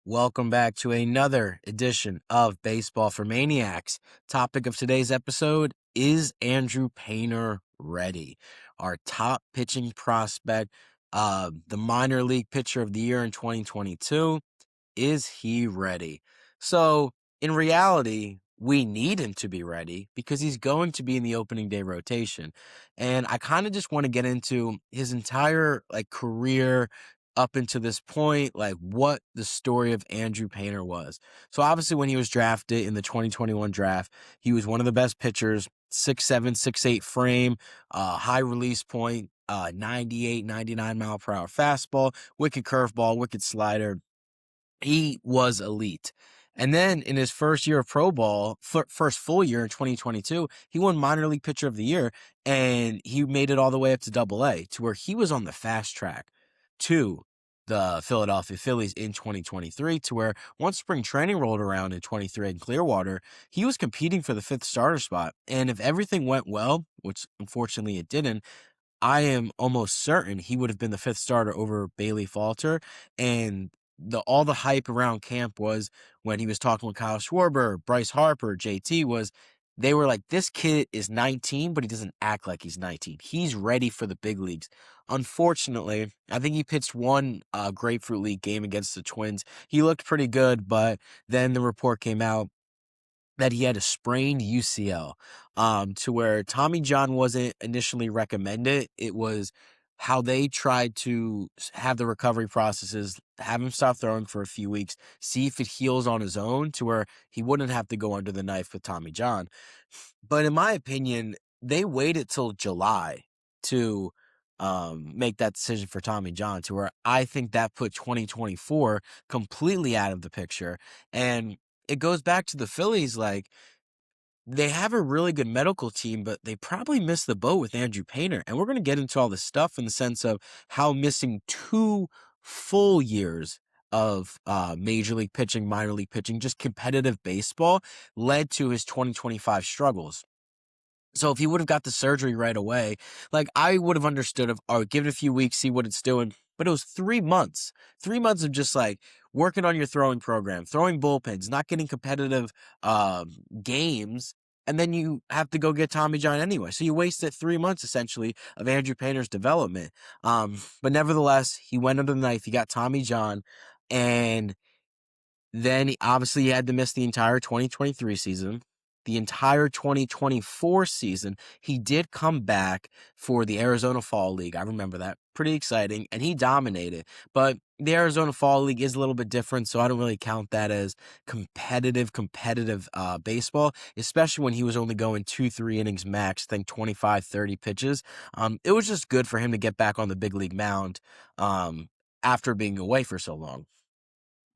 Welcome back to another edition of Baseball for Maniacs. Topic of today's episode is Andrew Painter ready? Our top pitching prospect, the minor league pitcher of the year in 2022. Is he ready? So, in reality, we need him to be ready because he's going to be in the opening day rotation. And I kind of just want to get into his entire career up until this point, like what the story of Andrew Painter was. So obviously when he was drafted in the 2021 draft, he was one of the best pitchers, 6'7", 6'8" frame, high release point, 98, 99 mile per hour fastball, wicked curveball, wicked slider. He was elite. And then in his first year of pro ball, first full year in 2022, he won minor league pitcher of the year, and he made it all the way up to Double-A, to where he was on the fast track to the Philadelphia Phillies in 2023, to where once spring training rolled around in 23 in Clearwater, he was competing for the fifth starter spot. And if everything went well, which unfortunately it didn't, I am almost certain he would have been the fifth starter over Bailey Falter. And all the hype around camp was when he was talking with Kyle Schwarber, Bryce Harper, JT, was they were like, this kid is 19, but he doesn't act like he's 19. He's ready for the big leagues. Unfortunately, I think he pitched one Grapefruit League game against the Twins. He looked pretty good, but then the report came out that he had a sprained UCL, to where Tommy John wasn't initially recommended. It was how they tried to have the recovery processes, have him stop throwing for a few weeks, see if it heals on his own, to where he wouldn't have to go under the knife with Tommy John. But in my opinion, they waited till July to make that decision for Tommy John, to where I think that put 2024 completely out of the picture. And it goes back to the Phillies, like, they have a really good medical team, but they probably missed the boat with Andrew Painter. And we're going to get into all this stuff in the sense of how missing 2 full years of major league pitching, minor league pitching, just competitive baseball led to his 2025 struggles. So if he would have got the surgery right away, like, I would have understood of, oh, give it a few weeks, see what it's doing. But it was 3 months, 3 months of just like working on your throwing program, throwing bullpens, not getting competitive games. And then you have to go get Tommy John anyway. So you wasted 3 months essentially of Andrew Painter's development. But nevertheless, he went under the knife. He got Tommy John. And then obviously he had to miss the entire 2023 season. The entire 2024 season, he did come back for the Arizona Fall League. I remember that. Pretty exciting. And he dominated. But the Arizona Fall League is a little bit different, so I don't really count that as competitive baseball, especially when he was only going 2-3 innings max, I think 25, 30 pitches. It was just good for him to get back on the big league mound after being away for so long.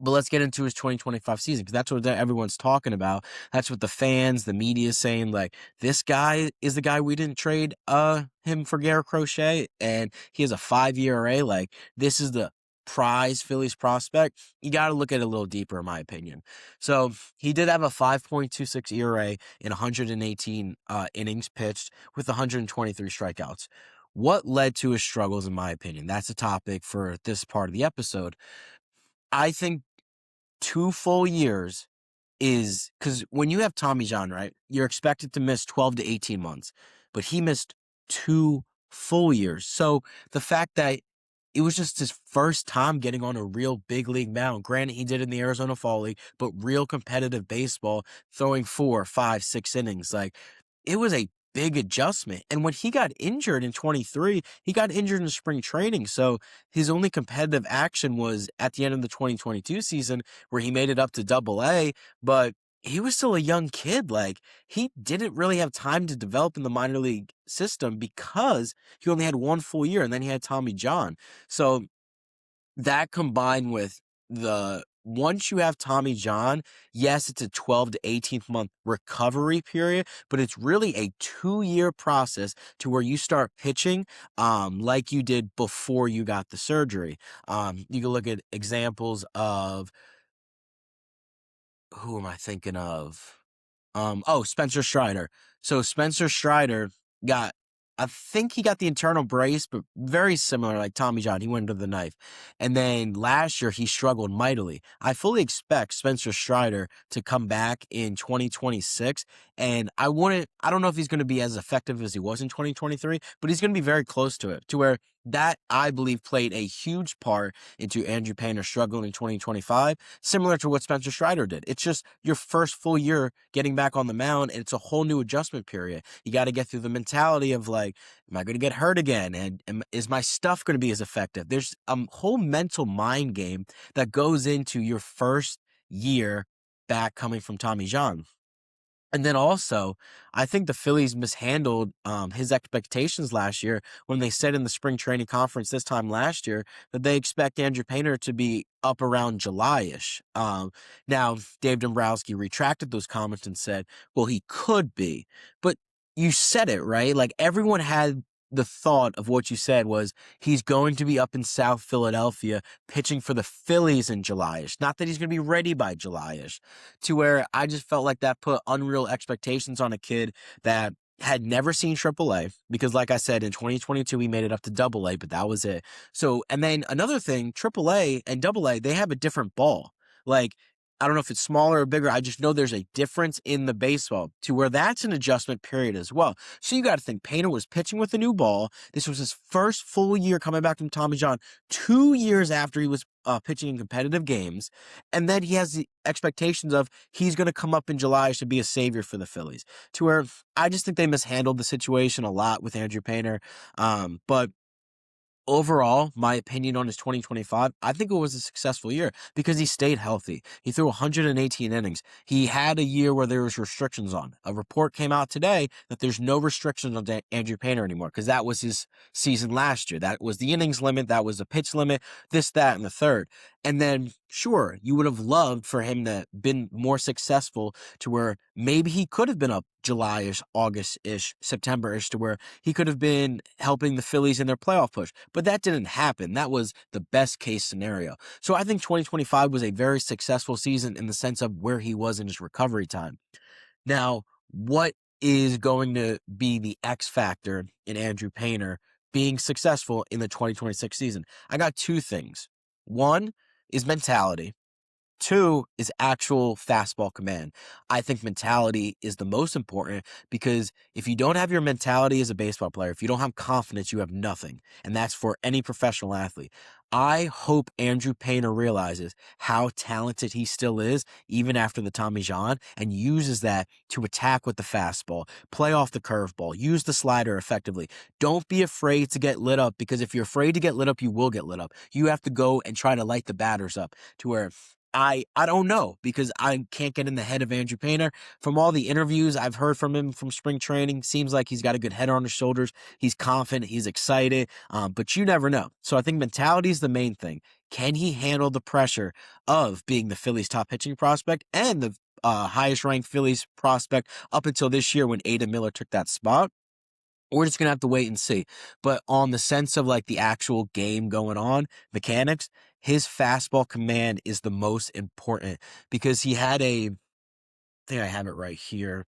But let's get into his 2025 season, because that's what everyone's talking about. That's what the fans, the media is saying, like, this guy is the guy we didn't trade him for Garrett Crochet, and he has a 5 ERA. Like, this is the prize Phillies prospect. You got to look at it a little deeper, in my opinion. So he did have a 5.26 ERA in 118 innings pitched with 123 strikeouts. What led to his struggles, in my opinion? That's a topic for this part of the episode. I think 2 full years is because when you have Tommy John, right, you're expected to miss 12 to 18 months, but he missed 2 full years. So the fact that it was just his first time getting on a real big league mound. Granted, he did in the Arizona Fall League, but real competitive baseball, throwing 4, 5, 6 innings. Like, it was a big adjustment. And when he got injured in 23, he got injured in spring training. So his only competitive action was at the end of the 2022 season, where he made it up to Double-A, but he was still a young kid. Like, he didn't really have time to develop in the minor league system because he only had 1 full year, and then he had Tommy John. So that combined with once you have Tommy John, yes, it's a 12 to 18th month recovery period, but it's really a 2-year process to where you start pitching like you did before you got the surgery. You can look at examples of, who am I thinking of? Spencer Strider. So Spencer Strider got I think he got the internal brace, but very similar, like Tommy John. He went into the knife. And then last year, he struggled mightily. I fully expect Spencer Strider to come back in 2026. And I don't know if he's going to be as effective as he was in 2023, but he's going to be very close to it, to where that, I believe, played a huge part into Andrew Painter struggling in 2025, similar to what Spencer Strider did. It's just your first full year getting back on the mound, and it's a whole new adjustment period. You got to get through the mentality of like, am I going to get hurt again? And is my stuff going to be as effective? There's a whole mental mind game that goes into your first year back coming from Tommy John. And then also, I think the Phillies mishandled his expectations last year when they said in the spring training conference this time last year that they expect Andrew Painter to be up around July-ish. Now, Dave Dombrowski retracted those comments and said, well, he could be. But you said it, right? Like everyone had the thought of what you said was he's going to be up in South Philadelphia pitching for the Phillies in July-ish. Not that he's going to be ready by July-ish, to where I just felt like that put unreal expectations on a kid that had never seen AAA, because like I said, in 2022, he made it up to AA, but that was it. So, and then another thing, AAA and AA, they have a different ball. Like, I don't know if it's smaller or bigger. I just know there's a difference in the baseball to where that's an adjustment period as well. So you got to think Painter was pitching with a new ball. This was his first full year coming back from Tommy John, 2 years after he was pitching in competitive games. And then he has the expectations of he's going to come up in July to be a savior for the Phillies, to where I just think they mishandled the situation a lot with Andrew Painter. But overall, my opinion on his 2025, I think it was a successful year because he stayed healthy. He threw 118 innings. He had a year where there was restrictions on. A report came out today that there's no restrictions on Andrew Painter anymore because that was his season last year. That was the innings limit. That was the pitch limit, this, that, and the third. And then, sure, you would have loved for him to been more successful to where maybe he could have been up July-ish, August-ish, September-ish, to where he could have been helping the Phillies in their playoff push. But that didn't happen. That was the best case scenario. So I think 2025 was a very successful season in the sense of where he was in his recovery time. Now, what is going to be the X factor in Andrew Painter being successful in the 2026 season? I got two things. One is mentality. Two is actual fastball command. I think mentality is the most important because if you don't have your mentality as a baseball player, if you don't have confidence, you have nothing. And that's for any professional athlete. I hope Andrew Painter realizes how talented he still is, even after the Tommy John, and uses that to attack with the fastball, play off the curveball, use the slider effectively. Don't be afraid to get lit up because if you're afraid to get lit up, you will get lit up. You have to go and try to light the batters up to where I don't know because I can't get in the head of Andrew Painter. From all the interviews I've heard from him from spring training, seems like he's got a good head on his shoulders. He's confident. He's excited, but you never know. So I think mentality is the main thing. Can he handle the pressure of being the Phillies' top pitching prospect and the highest ranked Phillies prospect up until this year when Aidan Miller took that spot? We're just going to have to wait and see. But on the sense of like the actual game going on, mechanics, his fastball command is the most important because he had I think I have it right here.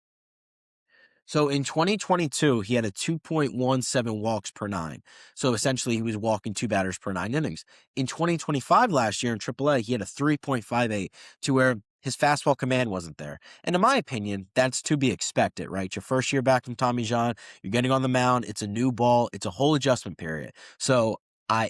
So in 2022, he had a 2.17 walks per nine. So essentially, he was walking 2 batters per 9 innings. In 2025, last year in AAA, he had a 3.58 to where his fastball command wasn't there. And in my opinion, that's to be expected, right? Your first year back from Tommy John, you're getting on the mound. It's a new ball. It's a whole adjustment period. So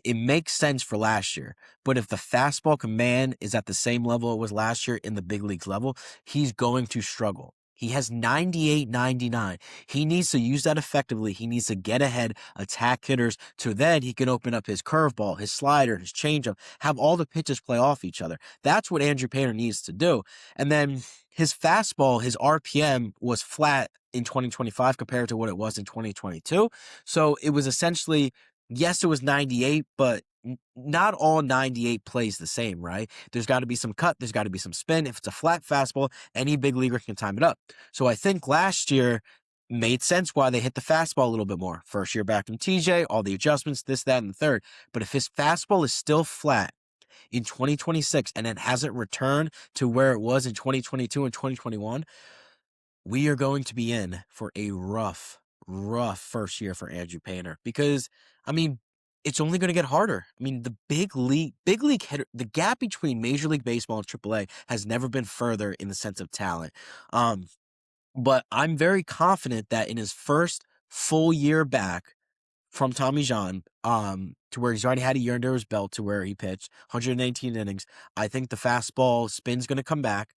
it makes sense for last year. But if the fastball command is at the same level it was last year in the big leagues level, he's going to struggle. He has 98, 99. He needs to use that effectively. He needs to get ahead, attack hitters, so then he can open up his curveball, his slider, his changeup, have all the pitches play off each other. That's what Andrew Painter needs to do. And then his fastball, his RPM was flat in 2025 compared to what it was in 2022. So it was essentially, yes, it was 98, but not all 98 plays the same, right? There's got to be some cut. There's got to be some spin. If it's a flat fastball, any big leaguer can time it up. So I think last year made sense why they hit the fastball a little bit more. First year back from TJ, all the adjustments, this, that, and the third. But if his fastball is still flat in 2026 and it hasn't returned to where it was in 2022 and 2021, we are going to be in for a rough rough first year for Andrew Painter because, I mean, it's only going to get harder. I mean, the big league hitter, the gap between Major League Baseball and AAA has never been further in the sense of talent. Um, but I'm very confident that in his first full year back from Tommy John, to where he's already had a year under his belt to where he pitched 118 innings. I think the fastball spin's going to come back.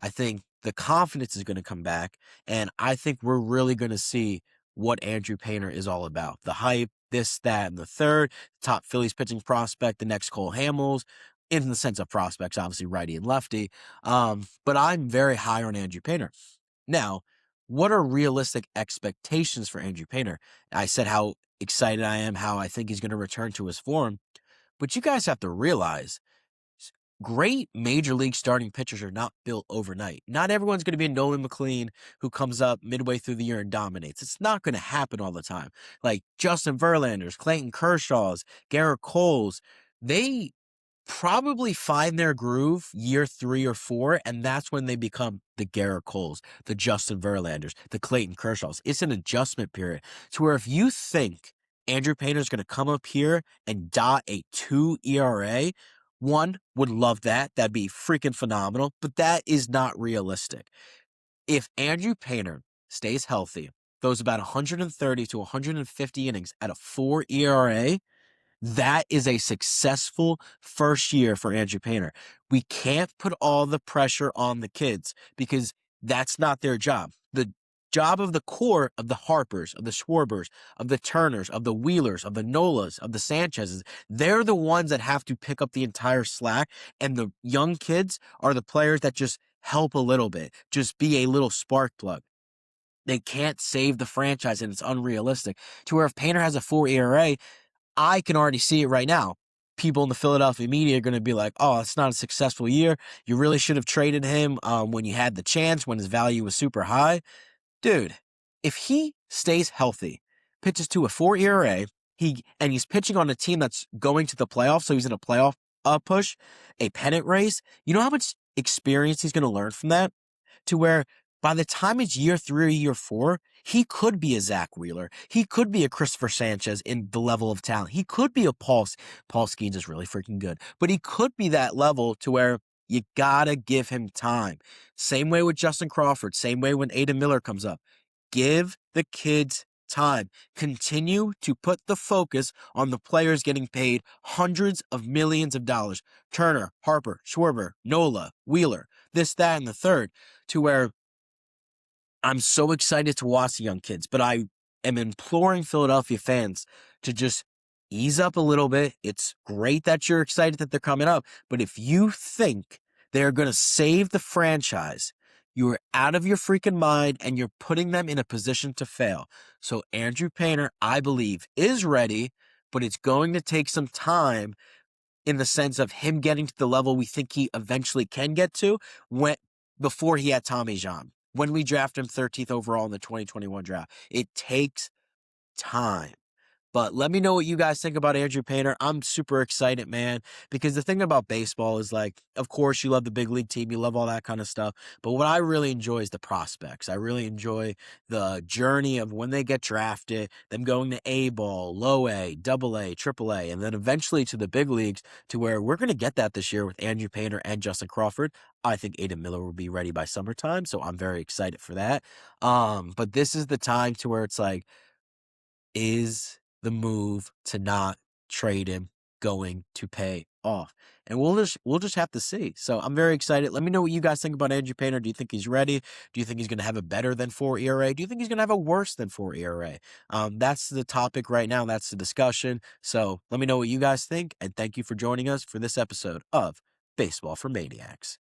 I think the confidence is going to come back. And I think we're really going to see what Andrew Painter is all about. The hype, this, that, and the third. Top Phillies pitching prospect, the next Cole Hamels, in the sense of prospects, obviously righty and lefty. But I'm very high on Andrew Painter. Now, what are realistic expectations for Andrew Painter? I said how excited I am, how I think he's going to return to his form. But you guys have to realize great major league starting pitchers are not built overnight. Not everyone's going to be a Nolan McLean who comes up midway through the year and dominates. It's not going to happen all the time. Like Justin Verlanders, Clayton Kershaw's, Garrett Cole's, they probably find their groove year 3 or 4, and that's when they become the Garrett Coles, the Justin Verlanders, the Clayton Kershaws. It's an adjustment period to where if you think Andrew Painter's going to come up here and dot a 2 ERA, one would love that. That'd be freaking phenomenal, but that is not realistic. If Andrew Painter stays healthy, throws about 130 to 150 innings at a 4 ERA, that is a successful first year for Andrew Painter. We can't put all the pressure on the kids because that's not their job. The job of the core of the Harpers, of the Schwarbers, of the Turners, of the Wheelers, of the Nolas, of the Sanchezes, they're the ones that have to pick up the entire slack. And the young kids are the players that just help a little bit, just be a little spark plug. They can't save the franchise, and it's unrealistic. To where if Painter has a 4 ERA, I can already see it right now. People in the Philadelphia media are going to be like, oh, it's not a successful year. You really should have traded him when you had the chance, when his value was super high. Dude, if he stays healthy, pitches to a 4 ERA, he's pitching on a team that's going to the playoffs, so he's in a playoff push, a pennant race, you know how much experience he's going to learn from that? To where by the time it's year 3 or year 4, he could be a Zach Wheeler. He could be a Christopher Sanchez in the level of talent. He could be a Paul Skeens is really freaking good, but he could be that level to where you gotta give him time. Same way with Justin Crawford. Same way when Adam Miller comes up. Give the kids time. Continue to put the focus on the players getting paid hundreds of millions of dollars. Turner, Harper, Schwarber, Nola, Wheeler, this, that, and the third, to where I'm so excited to watch the young kids, but I am imploring Philadelphia fans to just ease up a little bit. It's great that you're excited that they're coming up, but if you think they're going to save the franchise, you are out of your freaking mind and you're putting them in a position to fail. So Andrew Painter, I believe, is ready, but it's going to take some time in the sense of him getting to the level we think he eventually can get to before he had Tommy John. When we draft him 13th overall in the 2021 draft. It takes time. But let me know what you guys think about Andrew Painter. I'm super excited, man, because the thing about baseball is like, of course, you love the big league team, you love all that kind of stuff. But what I really enjoy is the prospects. I really enjoy the journey of when they get drafted, them going to A ball, low A, double A, triple A, and then eventually to the big leagues to where we're going to get that this year with Andrew Painter and Justin Crawford. I think Adam Miller will be ready by summertime, so I'm very excited for that. But this is the time to where it's like, is the move to not trade him going to pay off? And we'll just have to see. So I'm very excited. Let me know what you guys think about Andrew Painter. Do you think he's ready? Do you think he's going to have a better than 4 ERA? Do you think he's going to have a worse than 4 ERA? That's the topic right now. That's the discussion. So let me know what you guys think. And thank you for joining us for this episode of Baseball for Maniacs.